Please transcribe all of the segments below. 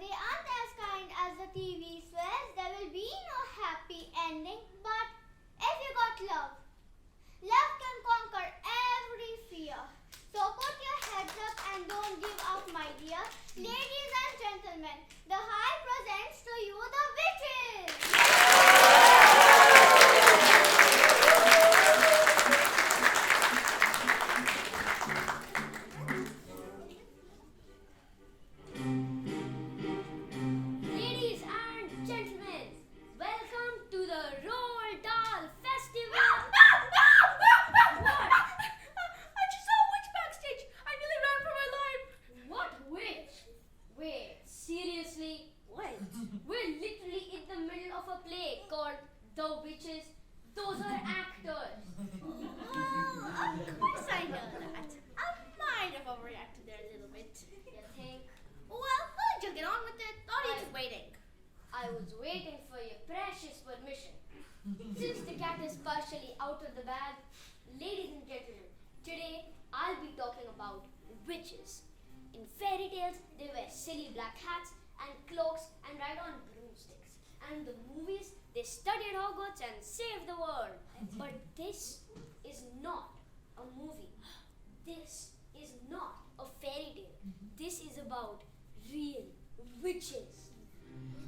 they aren't as kind as the TV swears. There will be no happy ending, but if you got love, love can conquer every fear. So put your heads up and don't give up, my dear. Ladies and gentlemen, the High presents to you the witches. Ladies and gentlemen, welcome to the Roald Dahl Festival. I just saw a witch backstage. I nearly ran for my life. What witch? Wait, seriously? What? We're literally in the middle of a play called The Witches. Those are actors. Of course I know that. I might have overreacted there a little bit. You think? Well, why don't you get on with it? The audience is waiting. I was waiting for your precious permission. Since the cat is partially out of the bag, ladies and gentlemen, today I'll be talking about witches. In fairy tales, they wear silly black hats and cloaks and ride on broomsticks. And in the movies, they study at Hogwarts and save the world. But this is not a movie. This is not a fairy tale. This is about real witches.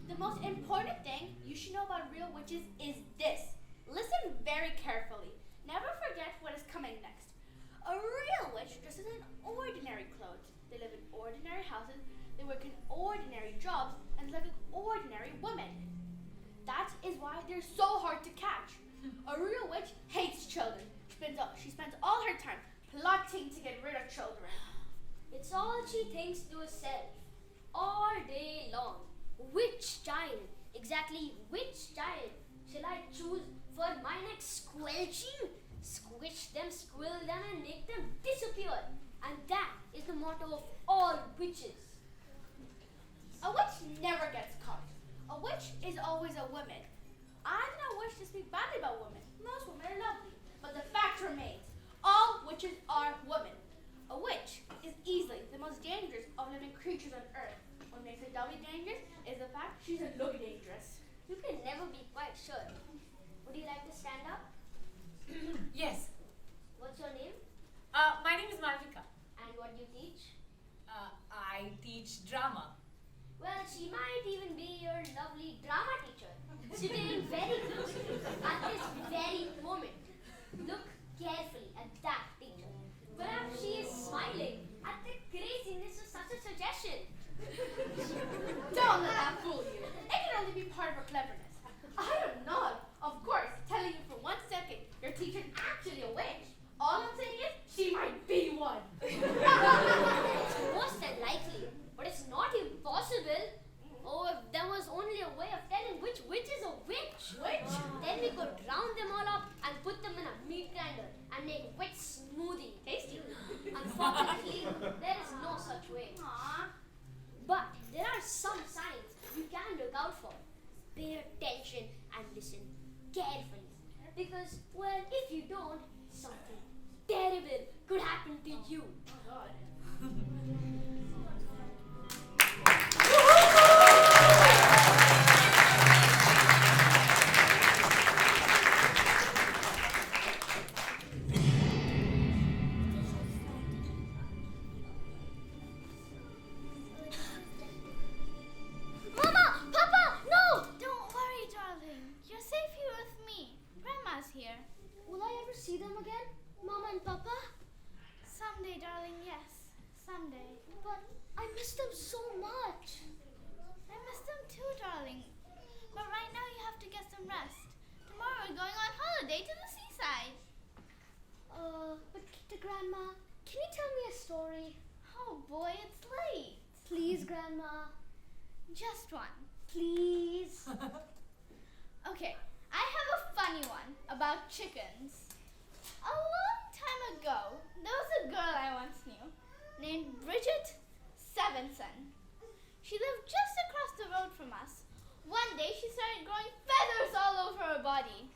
The most important thing you should know about real witches is this. Listen very carefully. Never forget what is coming next. A real witch dresses in ordinary clothes. They live in ordinary houses. They work in ordinary jobs and live like ordinary women. That is why they're so hard to catch. A real witch hates children. She spends all her time plotting to get rid of children. It's all she thinks to herself all day long. Which child, exactly which child shall I choose for my next squelching? Squish them, squill them, and make them disappear. And that is the motto of all witches. A witch never gets caught. A witch is always a woman. I do not wish to speak badly about women. Most women are lovely. But the fact remains, all witches are women. A witch is easily the most dangerous of living creatures on earth. What makes her doubly dangerous is the fact she doesn't look dangerous. You can never be quite sure. Would you like to stand up? Yes. What's your name? My name is Malvika. And what do you teach? I teach drama. Well, she might even be your lovely drama teacher, sitting very close to you at this very moment. Look carefully at that teacher. Perhaps she is smiling at the craziness of such a suggestion. Don't let that fool you. It can only be part of her cleverness. I am not, of course, telling you for 1 second your teacher is actually a witch. All I'm saying is she might be one. Most than likely, but it's not impossible. Oh, if there was only a way of telling which witch is a witch. Witch? Then we could round them all up and put them in a meat grinder and make witch smoothie. Tasty. Unfortunately, there is no such way. Aww. But there are some signs you can look out for. Pay attention and listen carefully. Because, well, if you don't, something terrible could happen to you. Oh God. Mama! Papa! No! Don't worry, darling. You're safe here with me. Grandma's here. Will I ever see them again, Mama and Papa? Someday, darling, yes. Someday. But I miss them so much. I miss them too, darling. But right now you have to get some rest. Tomorrow we're going on holiday to the seaside. But Kita Grandma, can you tell me a story? Oh boy, it's late. Please, Grandma. Just one. Please. Okay, I have a funny one about chickens. A long time ago, there was a girl I once knew named Bridget Stevenson. She lived just across the road from us. One day she started growing feathers all over her body.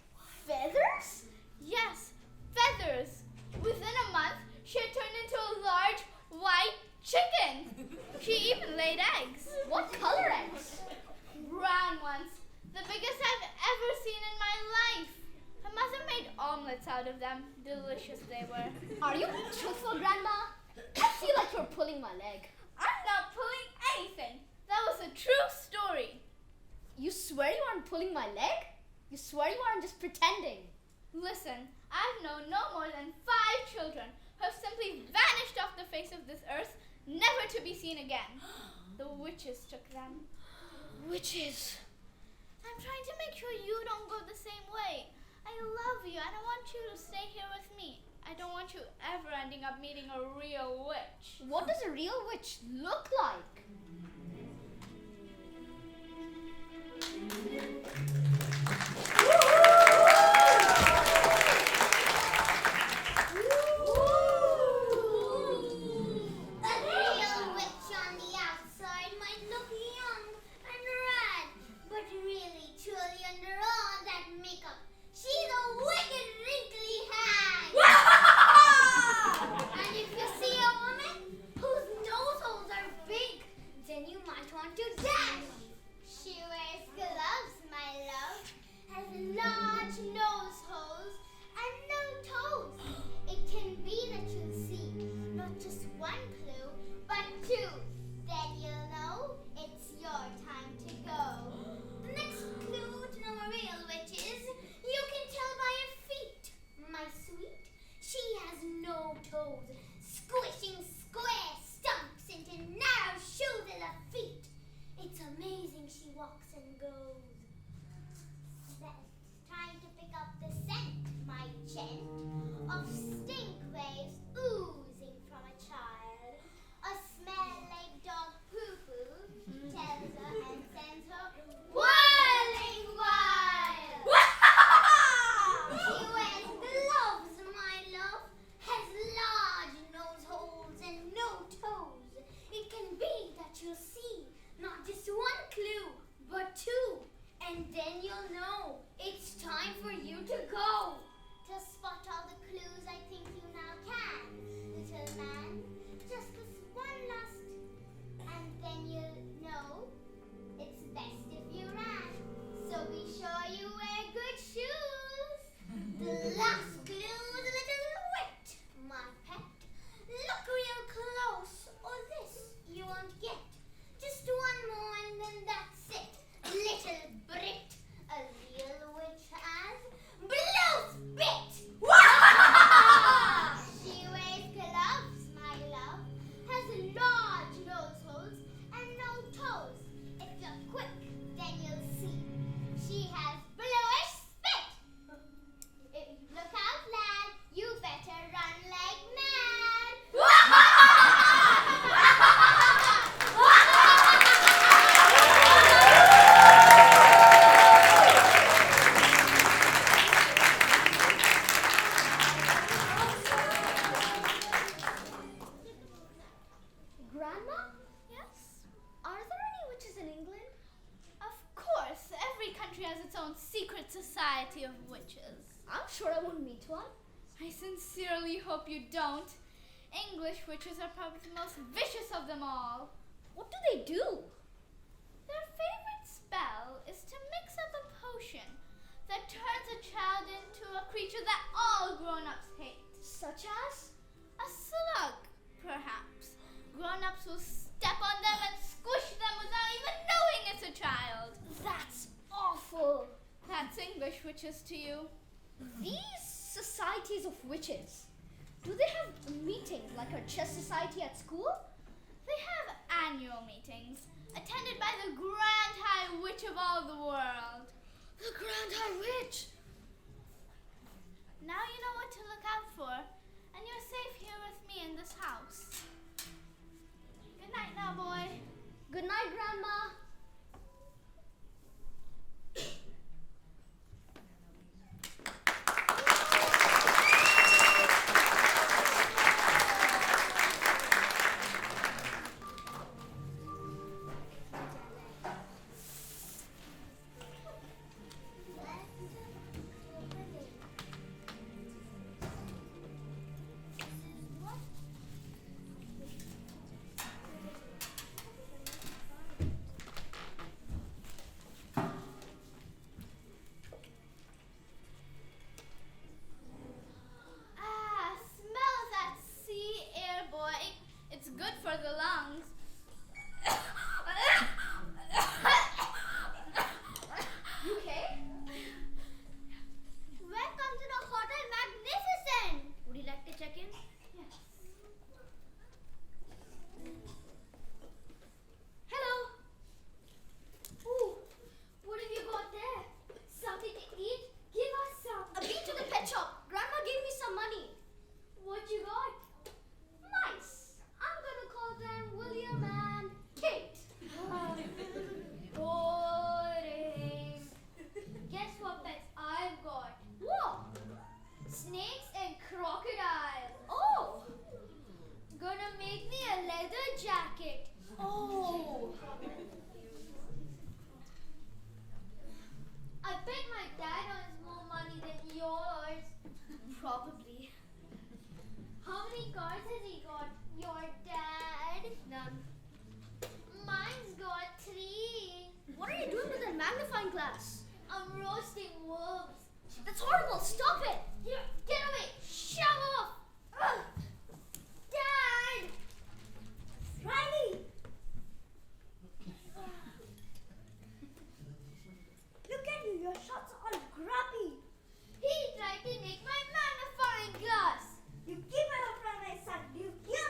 Feathers? Yes, feathers. Within a month, she had turned into a large white chicken. She even laid eggs. What color omelets out of them. Delicious they were. Are you being truthful, Grandma? I feel like you're pulling my leg. I'm not pulling anything. That was a true story. You swear you aren't pulling my leg? You swear you aren't just pretending? Listen, I've known no more than 5 children who have simply vanished off the face of this earth, never to be seen again. The witches took them. Witches. I'm trying to make sure you don't go the same way. I love you and I want you to stay here with me. I don't want you ever ending up meeting a real witch. What does a real witch look like? A real witch on the outside might look young and rad, but really, truly under all that makeup, she's a wicked wrinkly hag. And if you see a woman whose nose holes are big, then you might want to dash. She wears gloves, my love, has large nose holes and no toes. It can be that you'll see not just one clue, but 2. Then you'll know it's your time to go. The next clue to know a real witch is you can tell by her feet. My sweet, she has no toes, squishing square stumps into narrow shoes at her feet. It's amazing she walks and goes. That's time to pick up the scent, my gent, of stink waves oozing from a child. A smell like dog poo-poo tells her and sends her whirling wild. She wears gloves, my love, has large nose holes and no toes. It can be that you'll see not just one clue, but 2. And then you'll know it's time for you to go. To spot all the clues I think you now can, little man. Just this one last, and then you'll know it's best if you ran. So be sure you wear good shoes. The last clue, the little wit, my pet. Look real close, or this you won't get. Just one more and then that's it. Little Brit, a real witch has blue spit. She wears gloves, my love, has large nose holes and no toes. If you're quick, then you'll see. She has bluish spit. Look out, lad, you better run like mad. Grandma? Yes? Are there any witches in England? Of course, every country has its own secret society of witches. I'm sure I won't meet one. I sincerely hope you don't. English witches are probably the most vicious of them all. What do they do? Their favorite spell is to mix up a potion that turns a child into a creature that all grown-ups hate. Such as? A slug, perhaps. Grown-ups will step on them and squish them without even knowing it's a child. That's awful. That's English witches to you. These societies of witches, do they have meetings like our chess society at school? They have annual meetings, attended by the Grand High Witch of all the world. The Grand High Witch. Now you know what to look out for, and you're safe here with me in this house. Good night now, boy. Good night, Grandma. good for the lungs. You okay? Welcome to the Hotel Magnificent. Would you like to check in? Hello. Ooh, what have you got there? Something to eat? Give us some. I've been to the pet shop. Grandma gave me some money. What you got? Mice. I'm gonna call them William and Kate. Boring. Guess what pets I've got? What? Snakes and crocodile. Oh. Gonna make me a leather jacket. Oh. I bet my dad earns more money than yours. Probably. How many cars has he got? Your dad? None. Mine's got 3. What are you doing with that magnifying glass? I'm roasting wolves. That's horrible. Stop it. Here, get away. Shove off. Ugh. Dad! Riley. Look at you. Your shots are all grubby. He tried to make my magnifying glass. You keep it up from my son, do you hear?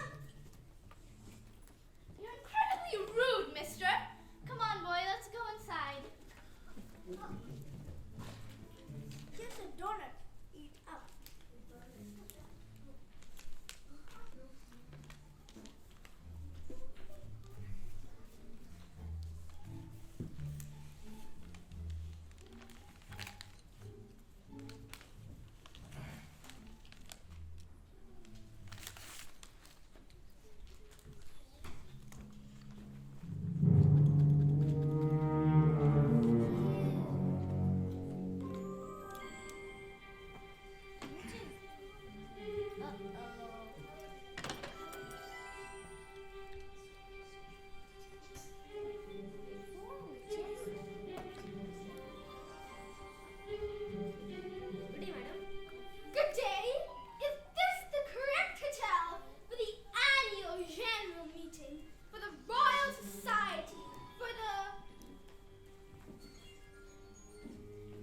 You're incredibly rude, mister. Come on, boy, let's go inside. Here's a donut. Eat up. Good day, madam. Good day. Is this the correct hotel for the annual general meeting for the Royal Society for the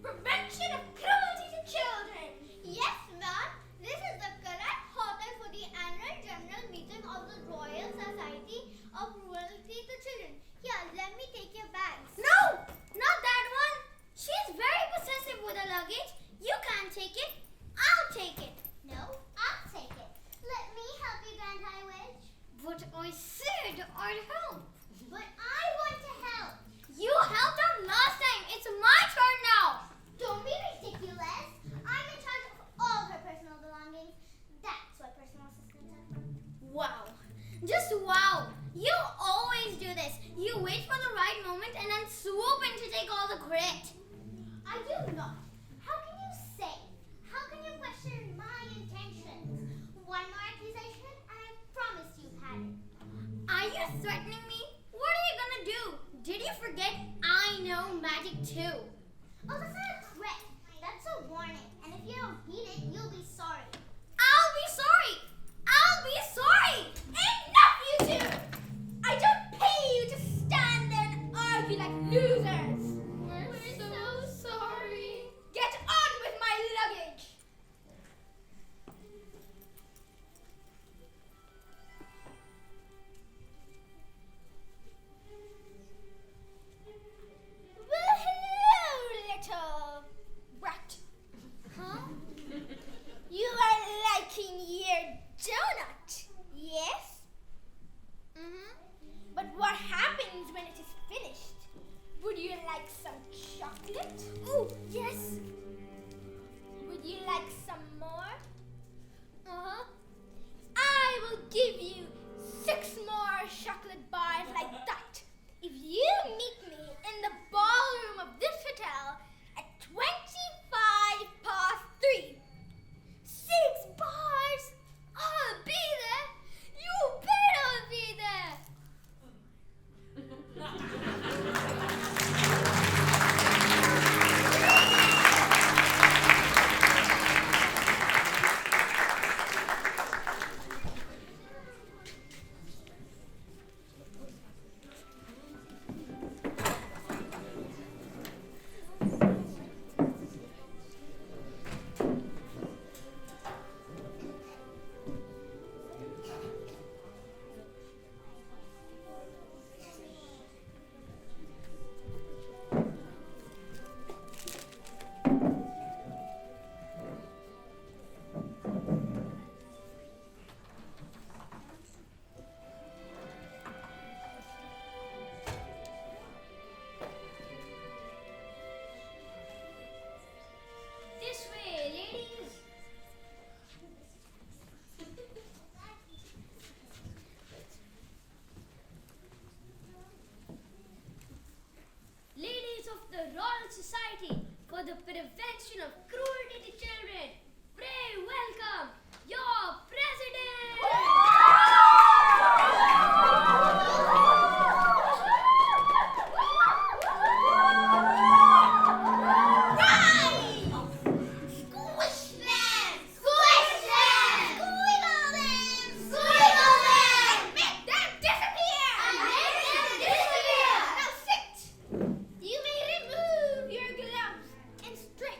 Prevention of Cruelty to Children? Yes, ma'am. This is the correct hotel for the annual general meeting of the Royal Society of Cruelty to Children. Here, let me take your bags. No, not that one. She's very possessive with her luggage. You can't take it. I'll take it. No, I'll take it. Let me help you, Grand High Witch. But I said I'd help. But I want to help. You helped out last time. It's my turn now. Don't be ridiculous. I'm in charge of all her personal belongings. That's what personal assistants are for. Wow. Just wow. You always do this. You wait for the right moment and then swoop in to take all the credit. I do not. How can you say? How can you question my intentions? One more accusation and I promise you've had it. Are you threatening me? What are you gonna do? Did you forget I know magic too? Oh, that's not a threat. That's a warning. And if you don't heed it, you'll be sorry. I'll be sorry. I'll be sorry. Enough, you two. I don't pay you to stand there and argue like losers. We're so sorry. Get on with my luggage. prevention of cruelty to children. Pray welcome your Squish them! Squish them! Squiggle them! Squiggle them! And make them disappear! And make them disappear! Now sit! You may remove your gloves and stretch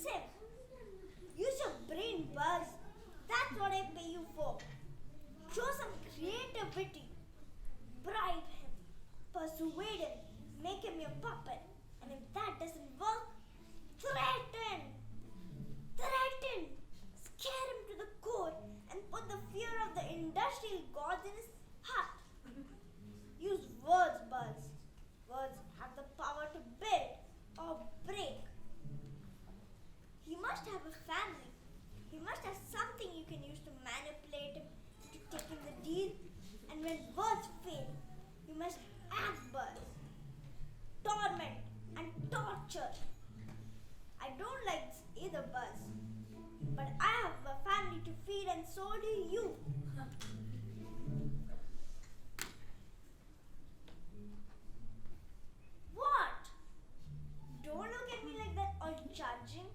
Sim, use your brain, Buzz. That's what I pay you for. Show some creativity. Bribe him, persuade him, make him your puppet. And if that doesn't work, threaten. Threaten. Scare him to the core and put the fear of the industrial gods in his heart. Use words, Buzz. Words have the power to build or break. He must have a family. He must have something you can use to manipulate him to take in the deal. And when words fail, you must act, Buzz. Torment and torture. I don't like this either, Buzz. But I have a family to feed and so do you. What? Don't look at me like that all judging.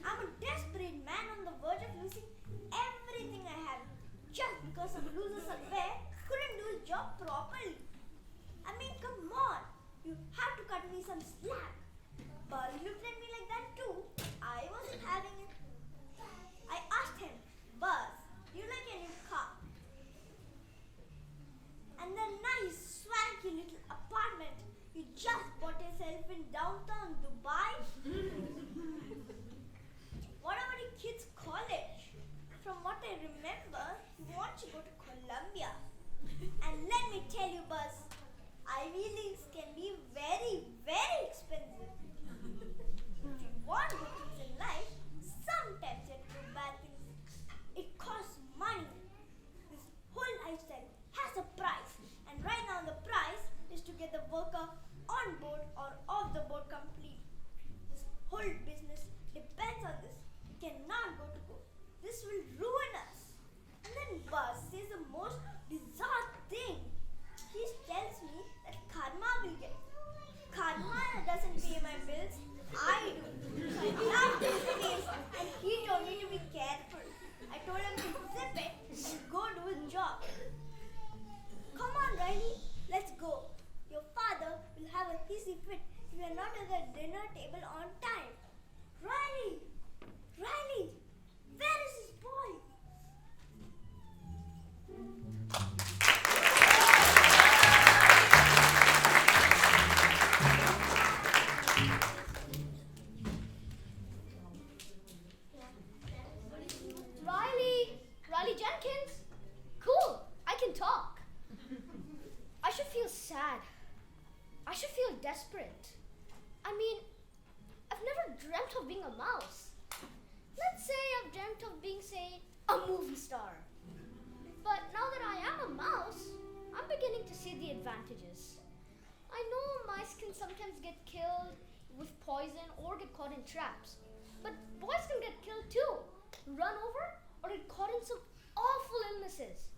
I'm a desperate man on the verge of losing everything I have just because some loser somewhere couldn't do his job properly. I mean, come on. You have to cut me some slack. Buzz looked at me like that too. I wasn't having it. I asked him, Buzz, do you like a new car? And the nice, swanky little apartment you just bought yourself in downtown Dubai? What about your kid's college? From what I remember, he wants to go to Columbia. And let me tell you, Buzz, Ivy Leagues can be very, very expensive. If you want good things in life, sometimes you have to do bad things. It costs money. This whole lifestyle has a price. And right now the price is to get the worker on board or off the board complete. This whole business depends on this. It cannot go to go. This will ruin us. And then Buzz says the most bizarre thing. He tells me that karma will get. Karma doesn't pay my bills. I do. So I laughed in his face and he told me to be careful. I told him to zip it and go do his job. Come on, Riley. Let's go. Your father will have a hissy fit if you are not at the dinner table on time. Riley! Riley! Where is this boy? Riley Jenkins? Cool, I can talk. I should feel sad. I should feel desperate. I mean, I've never dreamt of being a mouse. Let's say I've dreamt of being, say, a movie star. But now that I am a mouse, I'm beginning to see the advantages. I know mice can sometimes get killed with poison or get caught in traps. But boys can get killed too, run over, or get caught in some awful illnesses.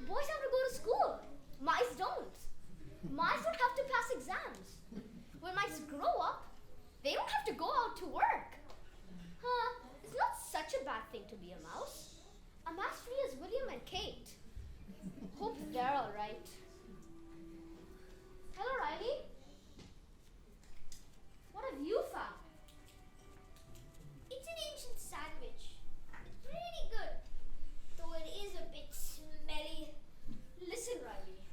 Boys have to go to school. Mice don't. Mice don't have to pass exams. When mice grow up, they don't have to go out to work. It's not such a bad thing to be a mouse. I'm as free as William and Kate. Hope they're alright. Hello, Riley. What have you found? It's an ancient sandwich. It's pretty good, though it is a bit smelly. Listen, Riley.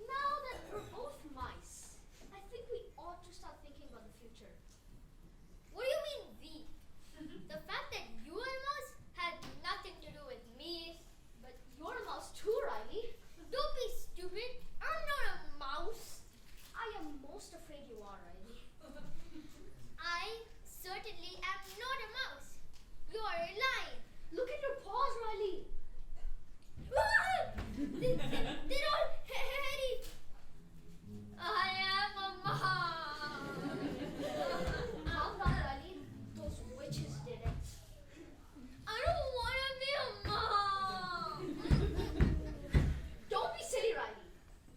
Now that we're both mice, I think we ought to start thinking about the future. What do you mean we? The fact that you are a mouse had nothing to do with me. But you're a mouse too, Riley. Don't be stupid. I'm not a mouse. I am most afraid you are, Riley. I certainly am not a mouse. You are lying. Look at your paws, Riley. They're all hairy. I am a mouse. Calm down, Riley. Those witches did it. I don't want to be a mouse. Don't be silly, Riley.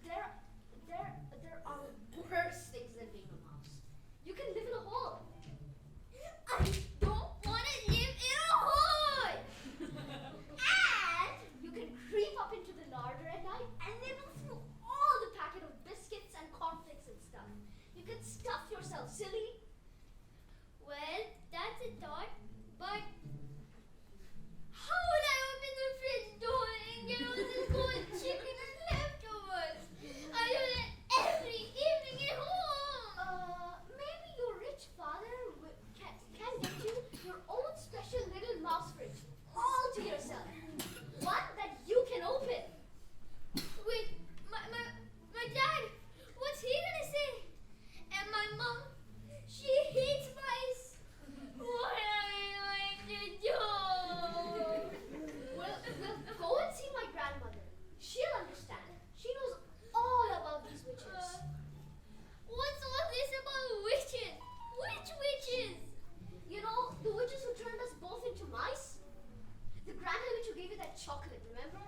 There are worse things than being a mouse. You can live in a hole. I don't want to live in a hole. yourself, silly. Well, that's a thought, but how will I open the fridge door and get all this cold chicken and leftovers? I do that every evening at home. Maybe your rich father can get you your own special little mouse fridge, all to yourself. One that you can open. Wait, my dad, what's he gonna say? And my mom, she hates mice. What am I going to do? Well, go and see my grandmother. She'll understand. She knows all about these witches. What's all this about witches? Which witches? You know, the witches who turned us both into mice? The grandma witch who gave you that chocolate, remember?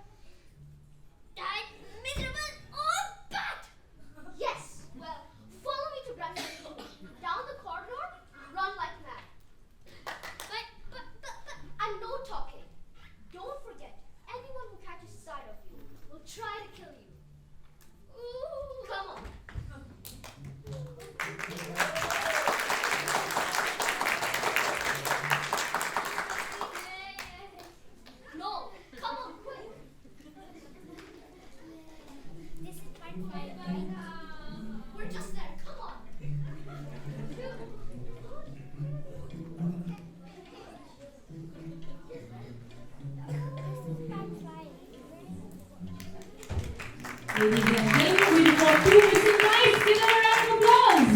That miserable old bat! Yes. Well, follow me to grandmother's room. Down the corridor, run like mad. But, And no talking. Don't forget, anyone who catches sight of you will try to kill you. ooh. Come on. No, come on, quick. This is part 5, right? We're just there. Come on. Ladies and gentlemen, we report 2 missing mice. Give them a round of applause.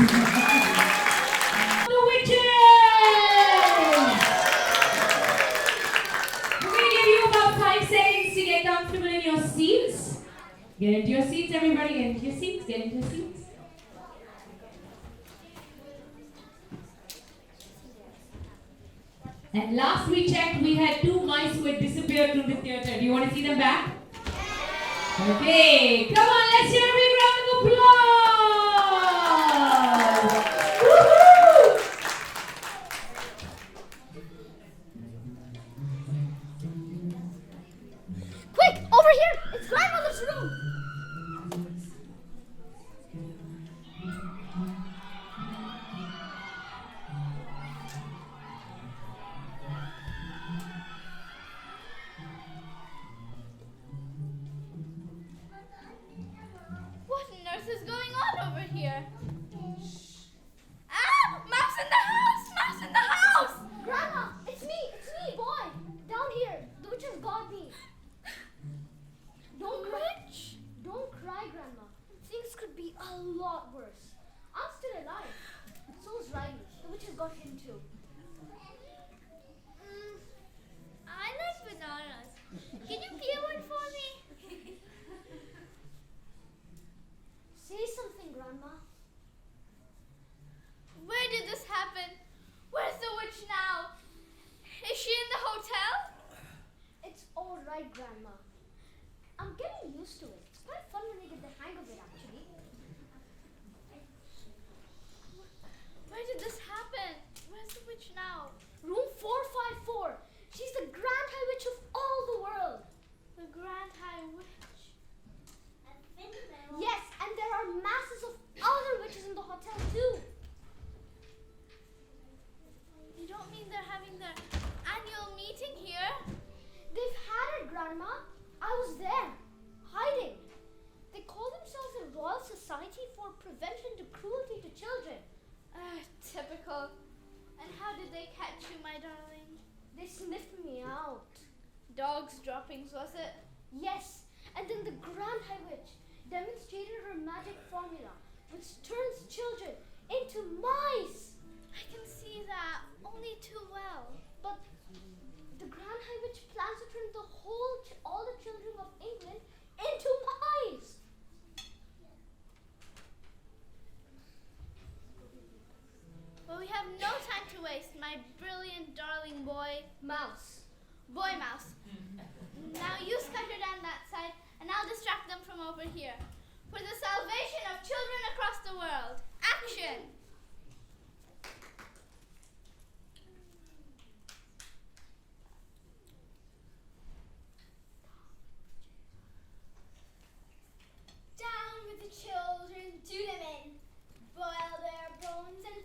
The witches! We're going to give you about 5 seconds to get comfortable in your seats. Get into your seats, everybody. Get into your seats. Get into your seats. And last we checked, we had 2 mice who had disappeared from the theatre. Do you want to see them back? Okay, come on, let's hear a big round of applause! Woohoo! Quick, over here. It's grandmother's room. What on earth is going on over here? Ah! Mouse in the house! Mouse in the house! Grandma, it's me, boy. Down here. The witches got me. Don't cry. Don't cry, Grandma. Things could be a lot worse. I'm still alive. So's Riley. The witches got him too. I like bananas. Can you peel one for me? Say something, Grandma. Where did this happen? Where's the witch now? Is she in the hotel? It's all right, Grandma. I'm getting used to it. It's quite fun when you get the hang of it, actually. Where did this happen? Where's the witch now? Room 454. She's the Grand High Witch of all the world. The Grand High Witch. Yes, and there are masses of other witches in the hotel too. You don't mean they're having their annual meeting here? They've had it, Grandma. I was there, hiding. They call themselves the Royal Society for Prevention to Cruelty to Children. Typical. And how did they catch you, my darling? They sniffed me out. Dog's droppings, was it? Yes, and then the Grand High Witch demonstrated her magic formula, which turns children into mice. I can see that, only too well. But the Grand High Witch plans to turn all the children of England into mice. Well, we have no time to waste, my brilliant darling boy. Mouse. Boy mouse. Now you scatter down that side, and I'll distract them from over here. For the salvation of children across the world. Action! Down with the children, do them in. Boil their bones and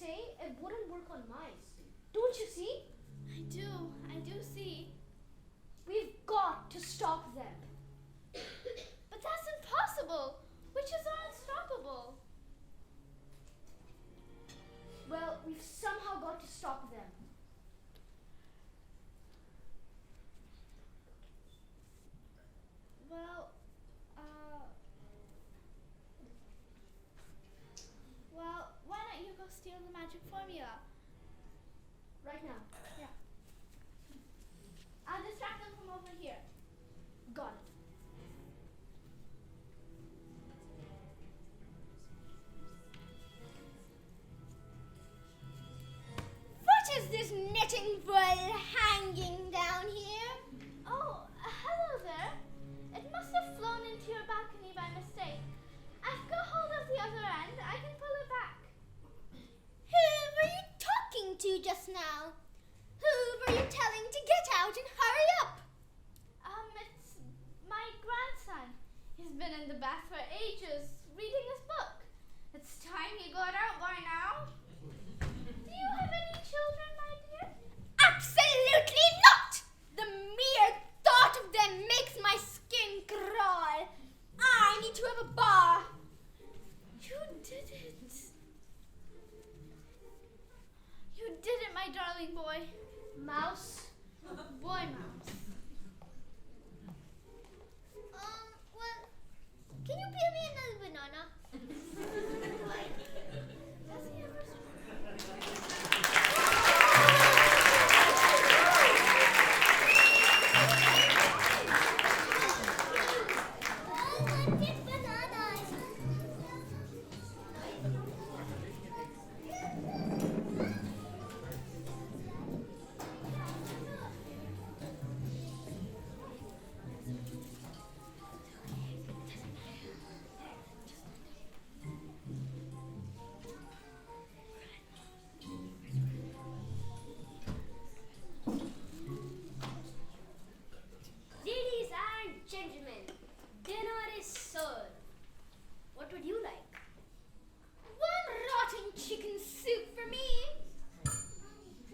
say it wouldn't work on mice. Don't you see? I do see. We've got to stop them. But that's impossible. Witches are unstoppable. Well, we've somehow got to stop them. Well, why don't you go steal the magic formula? Right now. Yeah. I'll distract them from over here. Got it. What is this knitting wool hanging down here? Oh, hello there. It must have flown into your balcony by mistake. I've got hold of the other end. I can pull it back. Who were you talking to just now? Who were you telling to get out and hurry up? It's my grandson. He's been in the bath for ages, reading his book. It's time he got out by now. Do you have any children, my dear? Absolutely not! The mere thought of them makes my skin crawl. I need to have a bath. You did it. You did it, my darling boy. Mouse. Boy mouse. Well, can you peel me another banana? Does he ever I wanted bananas. Ladies and gentlemen, dinner is served. What would you like? One rotten chicken soup for me.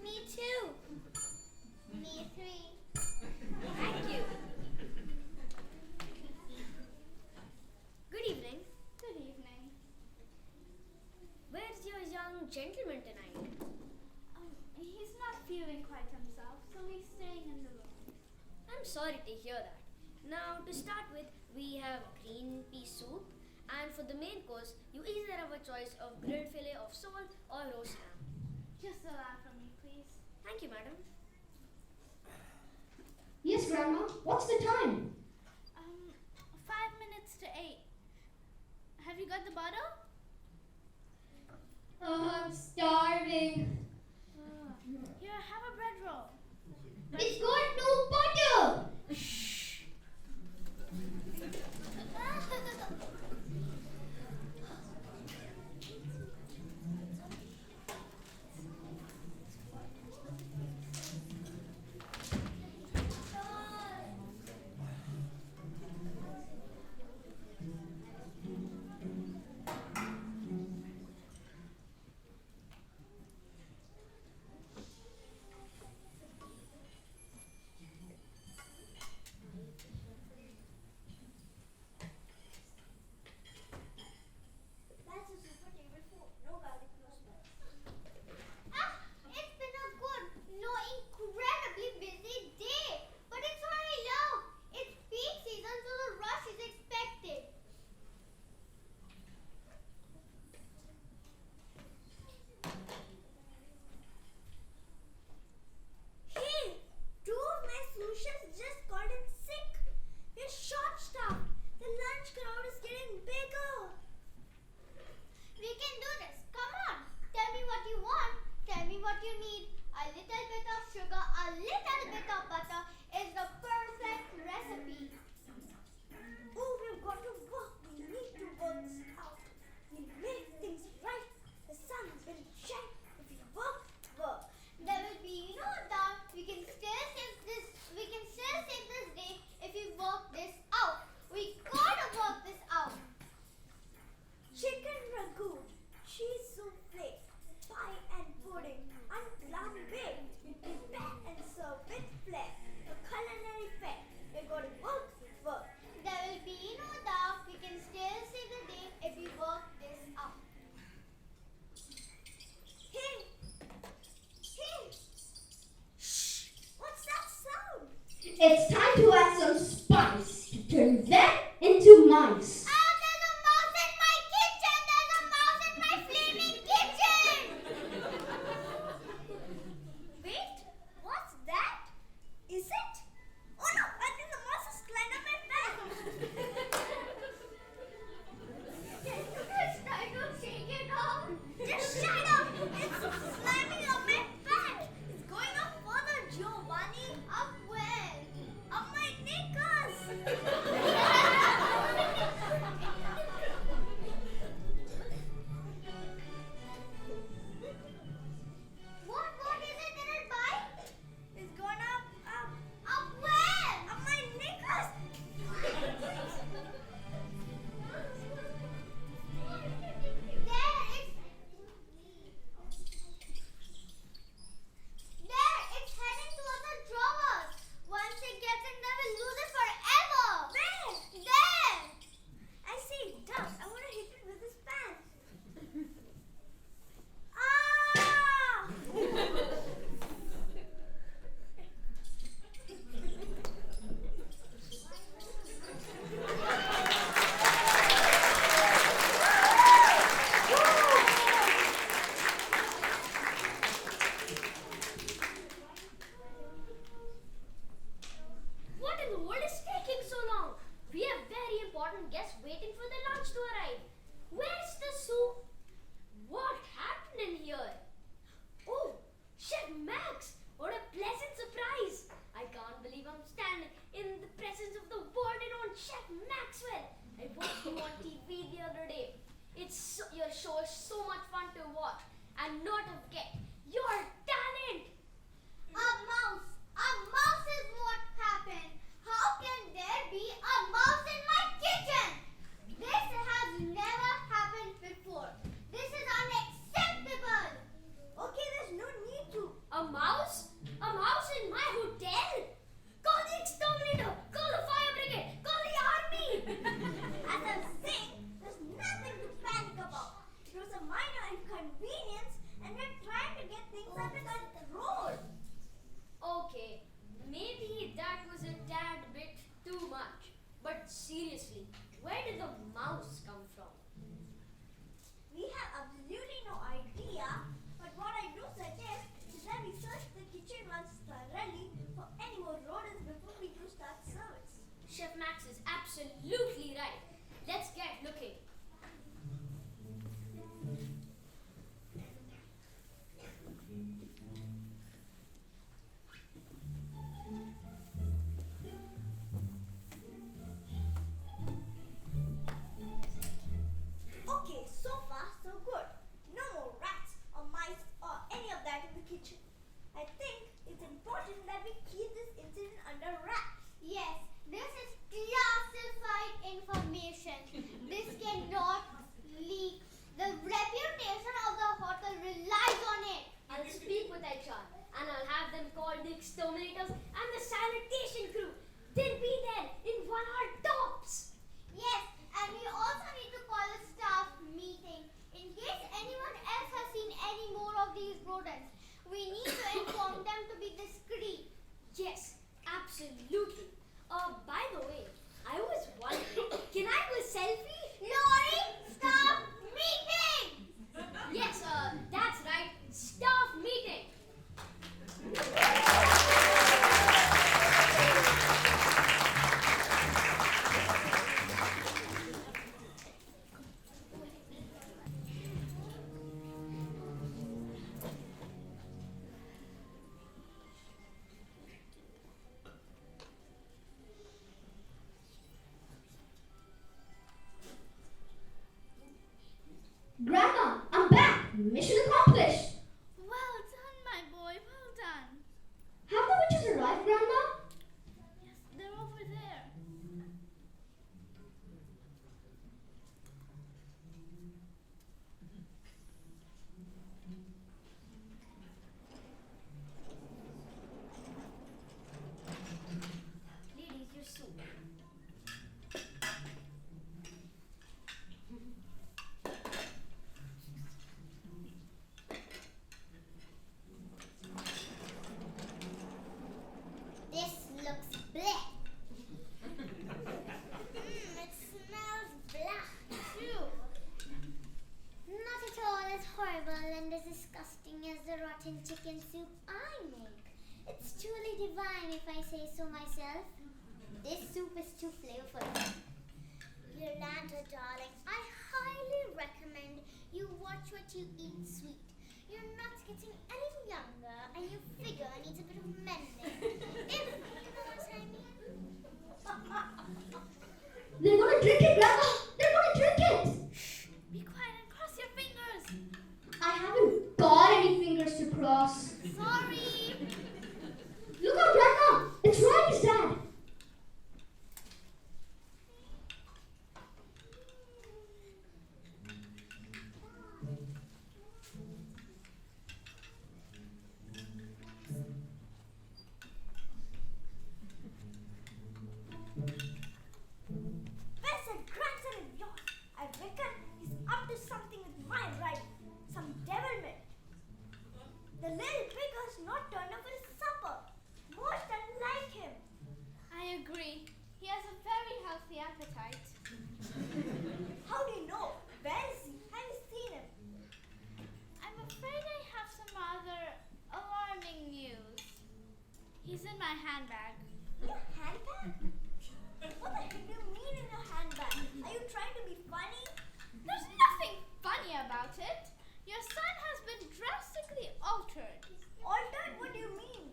Me too. Me three. Thank you. Good evening. Good evening. Where's your young gentleman tonight? He's not feeling quite himself, so he's staying in the room. I'm sorry to hear that. Now, to start with, we have green pea soup, and for the main course, you either have a choice of grilled fillet of sole or roast ham. Just a lamb for me, please. Thank you, madam. Yes, Grandma. What's the time? 5 minutes to 8. Have you got the bottle? Oh, I'm starving. Here, have a bread roll. It's got no butter. That's a super table food. No garlic, no spice. It's been a good, no incredibly busy day. But it's already low. It's peak season, so the rush is expected. Hey, two of my sous chefs just called in sick. We're short-staffed. The lunch crowd is getting bigger. We can do this. Come on. Tell me what you want. Tell me what you need. A little bit of sugar, a little bit of butter is the perfect recipe. Oh, we've got to work. We need to work this out. We make things right. The sun will shine if we work. There will be no doubt we can still save this. We can still save this day if we work this out. We gotta work this out. Chicken ragu, cheese souffle, pie much fun to watch. And not to forget, your talent! A mouse! A mouse is what happened. How can there be a mouse in my kitchen? This has never happened before. This is unacceptable. Okay, there's no need to. A mouse? A mouse in my hotel? Call the exterminator! Call the fire brigade! Call the army! As I was saying, there's nothing to panic about. It was a minor inconvenience and we're trying to get things under control. Okay, maybe that was a tad bit too much. But seriously, where did the mouse come from? We have absolutely no idea, but what I do suggest is that we search the kitchen once thoroughly for any more rodents before we do start service. Chef Max is absolutely right. Let's get looking. Okay, so far so good. No more rats or mice or any of that in the kitchen. I think it's important that we keep this incident under wraps. Yes, this is classified information. This cannot leak. The reputation of the hotel relies on it. I'll speak with HR and I'll have them call the exterminators and the sanitation crew. They'll be there in 1 hour tops. Yes, and we also need to call a staff meeting in case anyone else has seen any more of these rodents. We need to inform them to be discreet. Yes, absolutely. By the way, I was wondering, can I have a selfie? Lori, staff meeting! Yes, that's right. Staff meeting. Grandma, I'm back. Mission accomplished. Well done, my boy. Well done. Have the witches arrived, Grandma? Yes, they're over there. Ladies, your soup. This looks black. It smells black too. Not at all as horrible and as disgusting as the rotten chicken soup I make. It's truly divine if I say so myself. This soup is too flavorful. Yolanda, darling, I highly recommend you watch what you eat, sweet. You're not getting any younger and your figure needs a bit of mending. If you know what I mean. They're gonna drink it, Grandma. They're gonna drink it. Be quiet and cross your fingers. I haven't got any fingers to cross. Sorry. Look out, Grandma. It's Riley's dad. Where's that grandson of yours? I reckon he's up to something with my right. Some devilment. The little beggar's not turned up for his supper. Most unlike him. I agree. He has a very healthy appetite. How do you know? Where is he? Have you seen him? I'm afraid I have some rather alarming news. He's in my handbag. Your handbag? What the heck do you mean in your handbag? Are you trying to be funny? There's nothing funny about it. Your son has been drastically altered. Altered? What do you mean?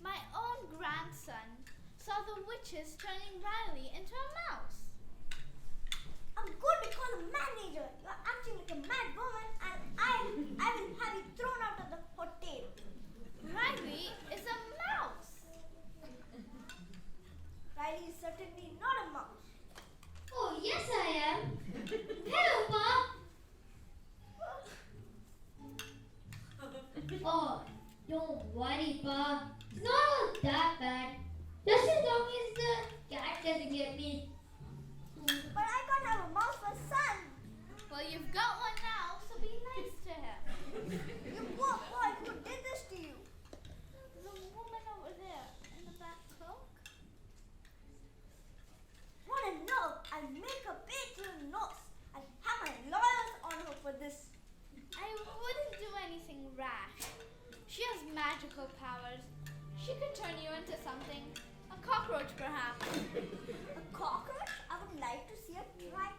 My own grandson saw the witches turning Riley into a mouse. A I'm going to call the manager. You're acting like a mad woman and I will have you thrown out of the hotel. Riley is a mouse. Riley is certainly not a mouse. Oh, yes, I am. Hello, Pa. Oh, don't worry, Pa. It's not all that bad. Just as long as the cat doesn't get me. But I can't have a mouse for a son. Well, you've got one now, so be nice to him. You poor boy, who did this to you? The woman over there in the black cloak. What a nerve! I'll make her pay to her nose. I'll have my lawyers on her for this. I wouldn't do anything rash. She has magical powers. She could turn you into something. A cockroach, perhaps. A cockroach? I would like to see her try.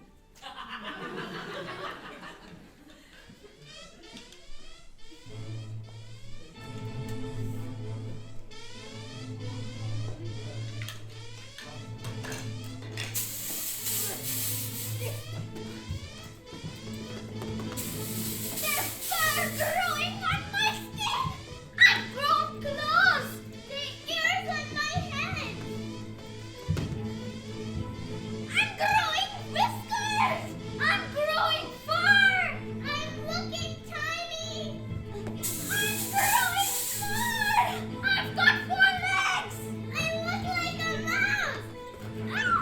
There's fur growing on my skin. I've grown claws. The ears on my head. I'm growing whiskers. I'm growing fur. I'm looking tiny. I'm growing fur. I've got 4 legs. I look like a mouse. Ow.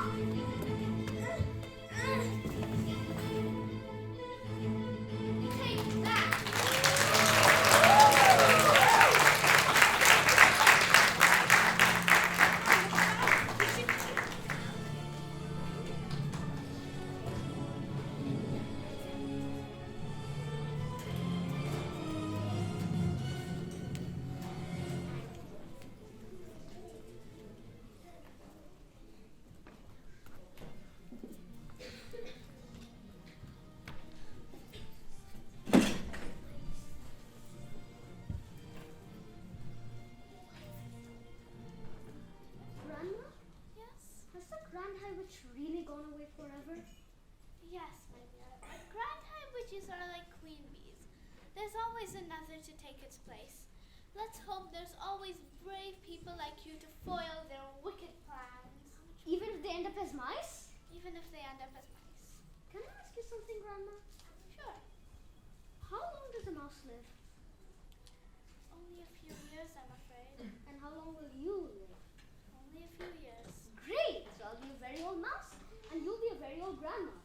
Take that. Grandma, Yes? has the Grand High Witch really gone away forever? Yes, my dear. But Grand High Witches are like queen bees. There's always another to take its place. Let's hope there's always brave people like you to foil their wicked plans. Even if they end up as mice? Even if they end up as mice. Can I ask you something, Grandma? Sure. How long does a mouse live? Only a few years, I'm afraid. And how long will you live? Only a few years. Great! So I'll be a very old mouse, and you'll be a very old grandma.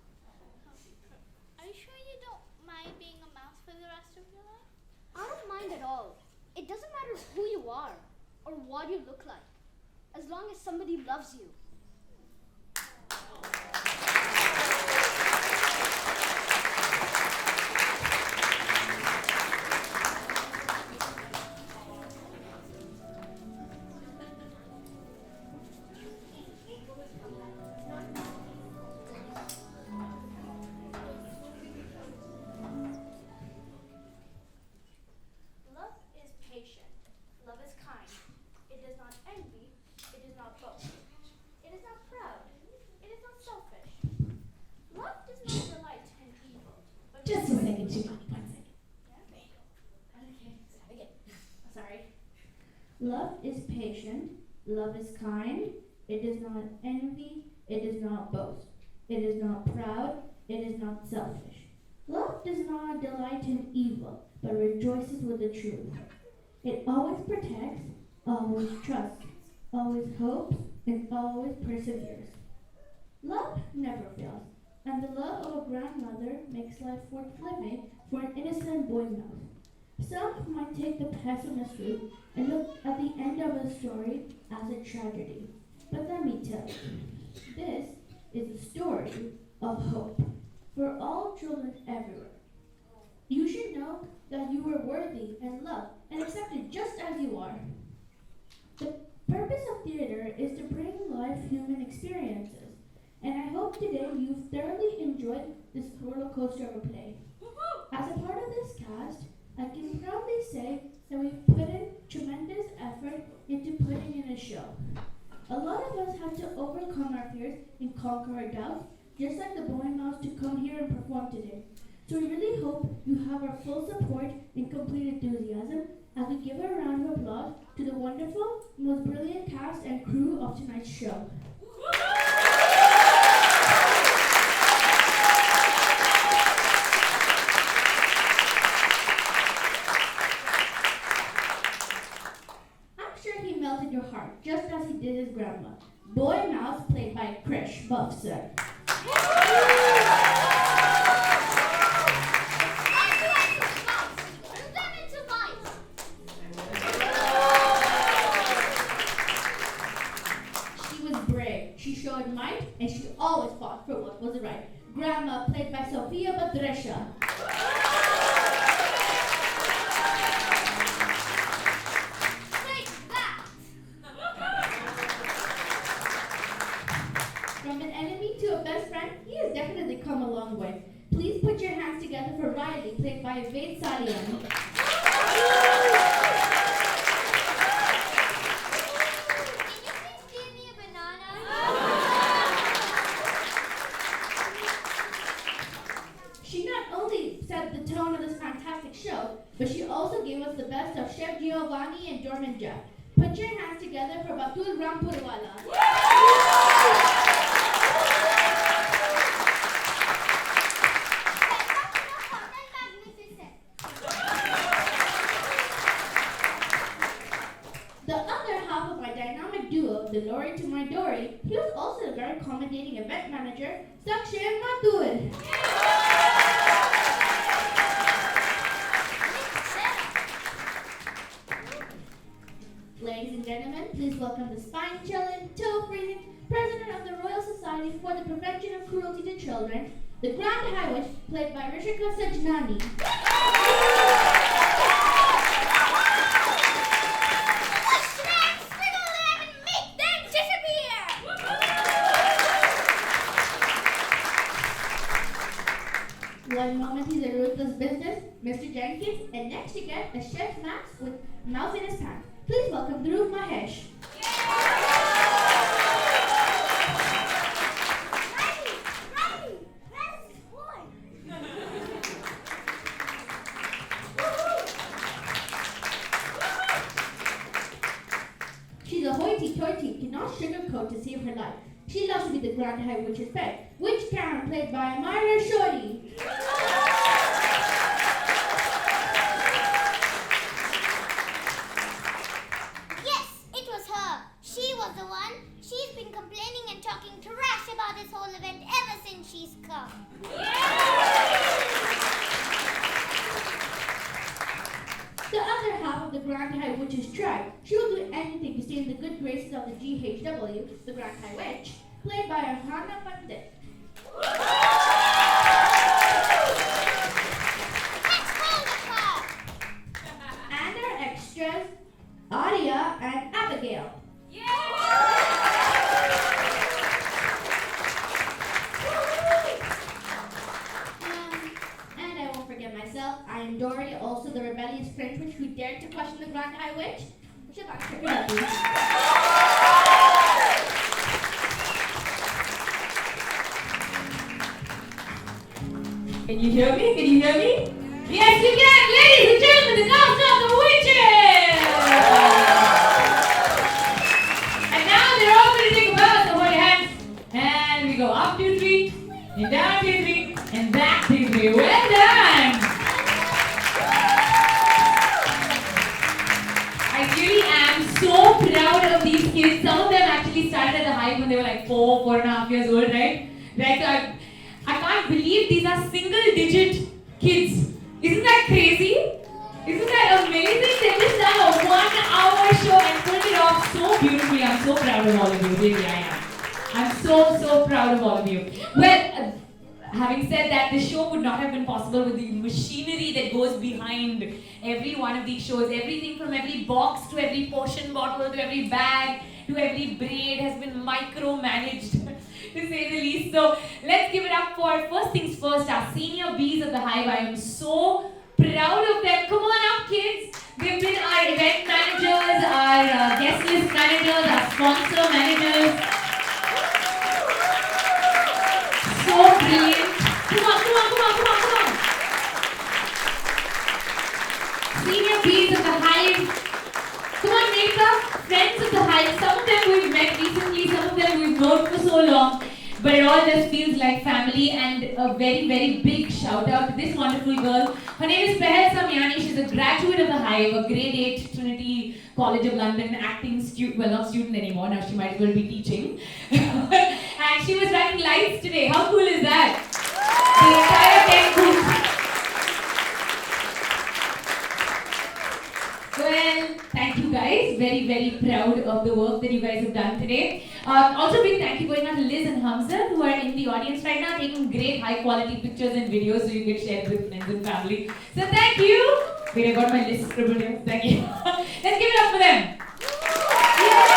Are you sure you don't mind being a mouse for the rest of your life? I don't mind at all. It doesn't matter who you are or what you look like, as long as somebody loves you. Love is patient. Love is kind. It does not envy. It does not boast. It is not proud. It is not selfish. Love does not delight in evil. But Just a second, Shivani. 1 second. Okay, start again. Sorry. Love is patient. Love is kind. It does not envy. It does not boast. It is not proud. It is not selfish. Love does not delight in evil, but rejoices with the truth. It always protects, always trusts, always hopes, and always perseveres. Love never fails, and the love of a grandmother makes life worth living for an innocent boy mouse. Some might take the pessimist route and look at the end of a story as a tragedy. But let me tell you, this is a story of hope for all children everywhere. You should know that you are worthy and loved and accepted just as you are. The purpose of theater is to bring life human experiences, and I hope today you've thoroughly enjoyed this roller coaster of a play. As a part of this cast, I can proudly say that we've put in tremendous effort into putting in a show. A lot of us had to overcome our fears and conquer our doubts just like the boy mouse, to come here and perform today. So we really hope you have our full support and complete enthusiasm as we give a round of applause to the wonderful, most brilliant cast and crew of tonight's show. I'm sure he melted your heart, just as he did his grandma. Boy Mouse, played by Krish Buffser. She was brave, she showed might, and she always fought for what was right. Grandma, played by Sophia Badresha. From an enemy to a best friend, he has definitely come a long way. Please put your hands together for Riley, played by Ved Salian. Give me a banana. She not only set the tone of this fantastic show, but she also gave us the best of Chef Giovanni and Dorman Jeff. Put your hands together for Batul Rampurwala. The other half of my dynamic duo, the Lori to my Dory, he was also a very accommodating event manager, Sakshay Mathur. Ladies and gentlemen, please welcome the spine-chilling, toe-freezing president of the Royal Society for the Prevention of Cruelty to Children, the Grand High Witch, played by Rishika Sajnani. One moment he's a ruthless business, Mr. Jenkins, and next you get a Chef Max with mouse in his pants. Please welcome Dhruv Mahesh. Riley, where's this boy? She's a hoity-toity, cannot sugarcoat to save her life. She loves to be the Grand High Witch's pet. Witch Karen, played by Myra Shorty. Yes, it was her. She was the one. She's been complaining and talking trash about this whole event ever since she's come. The other half of the Grand High Witch's tribe. She will do anything to stay in the good graces of the GHW, the Grand High Witch, played by Arhana Pandit. Let's hold of her. And our extras, Aria and Abigail. And I won't forget myself. I am Dory, also the rebellious French witch who dared to question the Grand High Witch. Which is actually Can you hear me? Can you hear me? Yes, you can! Ladies and gentlemen, the Ghost of the Witches! And now they're all going to take a bow, so hold your hands. And we go up 2, 3, and down 2, 3, and back 2, 3. Well done! I really am so proud of these kids. Some of them actually started at the height when they were like 4.5 years old, right? Right, so I can't believe these are single-digit kids. Isn't that crazy? Isn't that amazing? They just done a 1-hour show and pulled it off so beautifully. I'm so proud of all of you. Really, I am. I'm so proud of all of you. Well, having said that, the show would not have been possible with the machinery that goes behind every one of these shows. Everything from every box to every potion bottle to every bag to every braid has been micromanaged. To say the least. So let's give it up for, first things first, our senior bees of the Hive. I am so proud of them. Come on up, kids. They've been our event managers, our guest list managers, our sponsor managers. So brilliant. Come on, come on, come on, come on, come on. Senior bees of the hive. Come on, Megha. Friends of the hive. Some of them we've met recently, some of them we've known for so long. But it all just feels like family, and a very, very big shout out to this wonderful girl. Her name is Pehel Samyani. She's a graduate of the Hive, a grade 8 Trinity College of London acting student, well, not student anymore, now she might as well be teaching. And she was running lights today. How cool is that? The entire 10 group. Well, thank you guys. Very, very proud of the work that you guys have done today. Also, big thank you going out to Liz and Hamza, who are in the audience right now, taking great high quality pictures and videos so you can share it with friends and family. So thank you. Wait, I got my list scribbled here. Thank you. Let's give it up for them. Yay!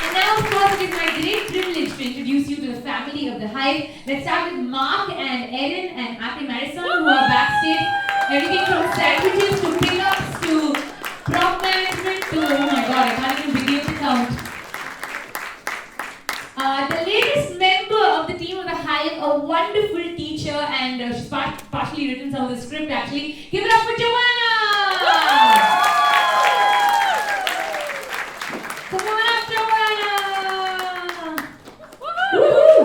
And now, of course, it is my great privilege to introduce you to the family of the Hive. Let's start with Mark and Erin and Ate Marisol, who are backstage. Everything from sandwiches to pick-ups to prop management to, oh my god, I can't even begin to count. The latest member of the team of the Hive, a wonderful teacher, and she's partially written some of the script actually. Give it up for Joanna! Come on up, Joanna! Woohoo!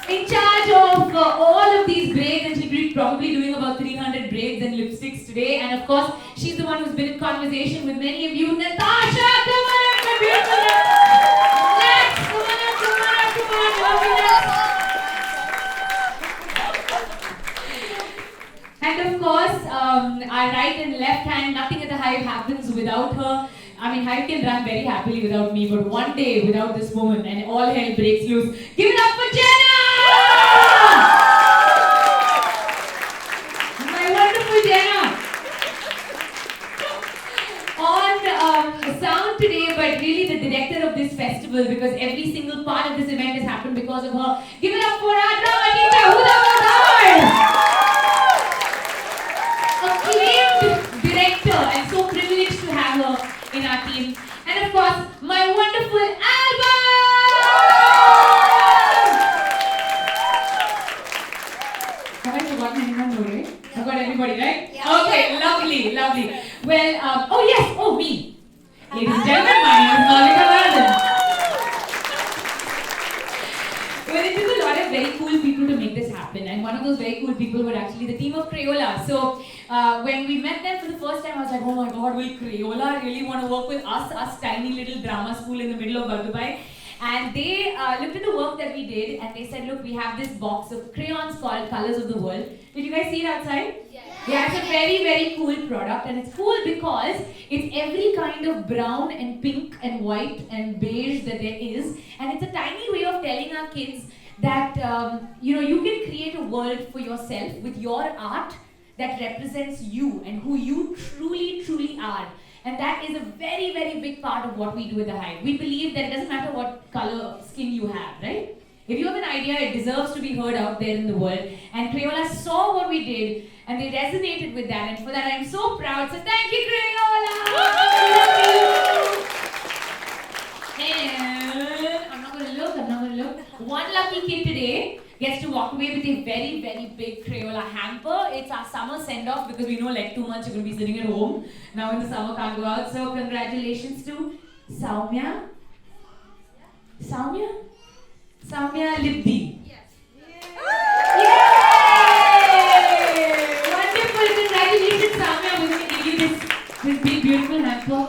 In charge of all of these braids, and she'll be probably doing about 300 braids and lipsticks today. And of course, she's the one who's been in conversation with many of you. Natasha, come on up, my beautiful Next, come on up, come on up, come on up, lovely next. And of course, our right and left hand, nothing at the Hive happens without her. I mean, Hive can run very happily without me, but one day without this woman and all hell breaks loose. Give it up for Jenna! My wonderful Jenna! On sound today, but really the director of this festival, because every single part of this event has happened because of her. Give it up for our drama teacher, Huda Mohdar! Acclaimed director, and so privileged to have her in our team. And of course, my wonderful Albert! Have I forgotten anyone, no, right? I've got everybody, right? Yeah. Okay, lovely, lovely. Well, oh yes, oh me. Ladies and gentlemen, my name is Malika Varadan. Well, it took a lot of very cool people to make this happen, and one of those very cool people were actually the team of Crayola. So, when we met them for the first time, I was like, oh my god, will Crayola really want to work with us tiny little drama school in the middle of Bardubai? And they looked at the work that we did, and they said, look, we have this box of crayons called Colors of the World. Did you guys see it outside? Yeah, it's a very, very cool product, and it's cool because it's every kind of brown and pink and white and beige that there is, and it's a tiny way of telling our kids that you can create a world for yourself with your art that represents you and who you truly, truly are. And that is a very, very big part of what we do at the Hive. We believe that it doesn't matter what color skin you have, right? If you have an idea, it deserves to be heard out there in the world. And Crayola saw what we did, and they resonated with that. And for that, I am so proud. So thank you, Crayola! And I'm not going to look. One lucky kid today gets to walk away with a very, very big Crayola hamper. It's our summer send-off because we know like 2 months you're going to be sitting at home. Now in the summer can't go out. So congratulations to Soumya Libdi. Yes. Yay! Wonderful. Congratulations, Soumya. We're going to give you this big, beautiful hamper.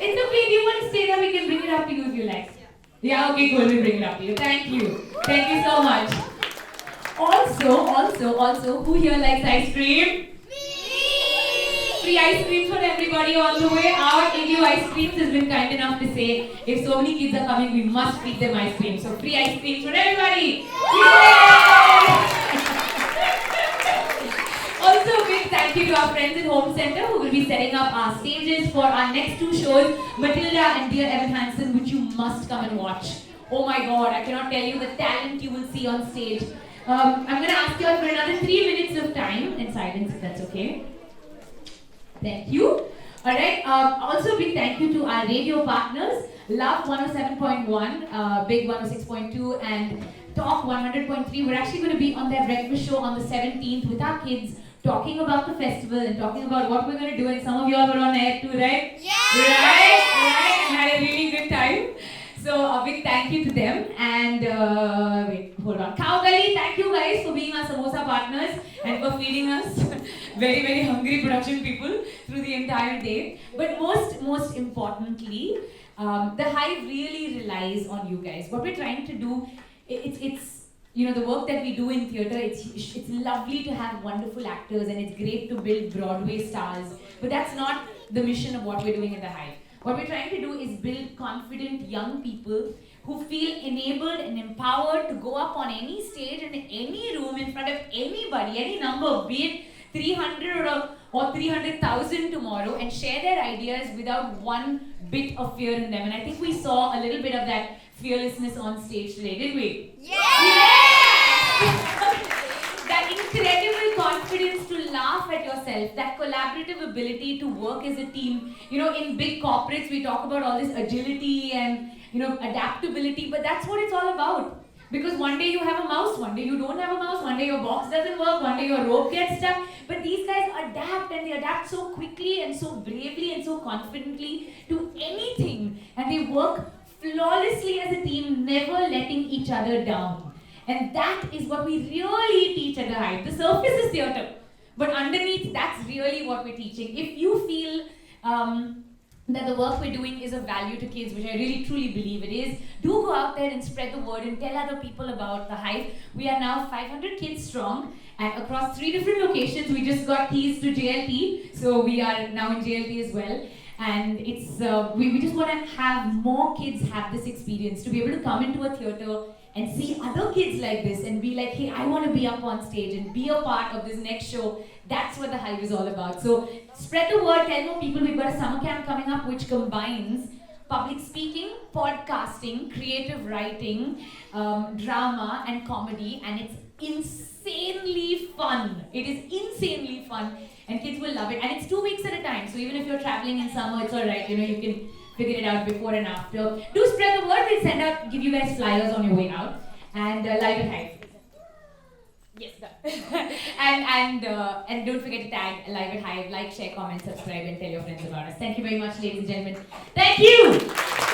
It's okay, if you want to stay there, we can bring it up to you if you like. Yeah, okay, cool, we'll bring it up to you. Thank you. Thank you so much. Also, who here likes ice cream? Free ice cream for everybody on the way out. AU Ice Creams has been kind enough to say, if so many kids are coming, we must feed them ice cream. So free ice cream for everybody. Yay! Also, a big thank you to our friends at Home Center who will be setting up our stages for our next 2 shows, Matilda and Dear Evan Hansen, which you must come and watch. Oh my god, I cannot tell you the talent you will see on stage. I'm going to ask you all for another 3 minutes of time in silence, if that's okay. Thank you. Alright, also a big thank you to our radio partners, Love 107.1, Big 106.2 and Talk 100.3. We're actually going to be on their breakfast show on the 17th with our kids, talking about the festival and talking about what we're going to do, and some of you all were on air too, right? Yeah! Right, and had a really good time. So a big thank you to them. And wait, hold on. Cow Gully, thank you guys for being our samosa partners and for feeding us very, very hungry production people through the entire day. But most importantly, the Hive really relies on you guys. What we're trying to do, it's you know, the work that we do in theatre, it's lovely to have wonderful actors and it's great to build Broadway stars. But that's not the mission of what we're doing in the Hive. What we're trying to do is build confident young people who feel enabled and empowered to go up on any stage in any room in front of anybody, any number, be it 300 or 300,000 tomorrow, and share their ideas without one bit of fear in them. And I think we saw a little bit of that fearlessness on stage today, didn't we? That incredible confidence to laugh at yourself, that collaborative ability to work as a team. You know, in big corporates, we talk about all this agility and, you know, adaptability, but that's what it's all about. Because one day you have a mouse, one day you don't have a mouse, one day your box doesn't work, one day your rope gets stuck. But these guys adapt, and they adapt so quickly and so bravely and so confidently to anything. And they work flawlessly as a team, never letting each other down. And that is what we really teach at the Hive. The surface is theatre, but underneath, that's really what we're teaching. If you feel that the work we're doing is of value to kids, which I really truly believe it is, do go out there and spread the word and tell other people about the Hive. We are now 500 kids strong and across 3 different locations. We just got keys to JLT, so we are now in JLT as well. And it's we just want to have more kids have this experience, to be able to come into a theatre and see other kids like this and be like, hey, I want to be up on stage and be a part of this next show. That's what the Hive is all about. So spread the word, tell more people. We've got a summer camp coming up which combines public speaking, podcasting, creative writing, drama and comedy, and it's insanely fun. It is insanely fun and kids will love it. And it's 2 weeks at a time, so even if you're traveling in summer, it's alright, you know, you can figure it out before and after. Do spread the word. We'll send out, give you guys flyers on your way out. And live at Hive. Yes, done. and don't forget to tag Live at Hive, like, share, comment, subscribe, and tell your friends about us. Thank you very much, ladies and gentlemen. Thank you!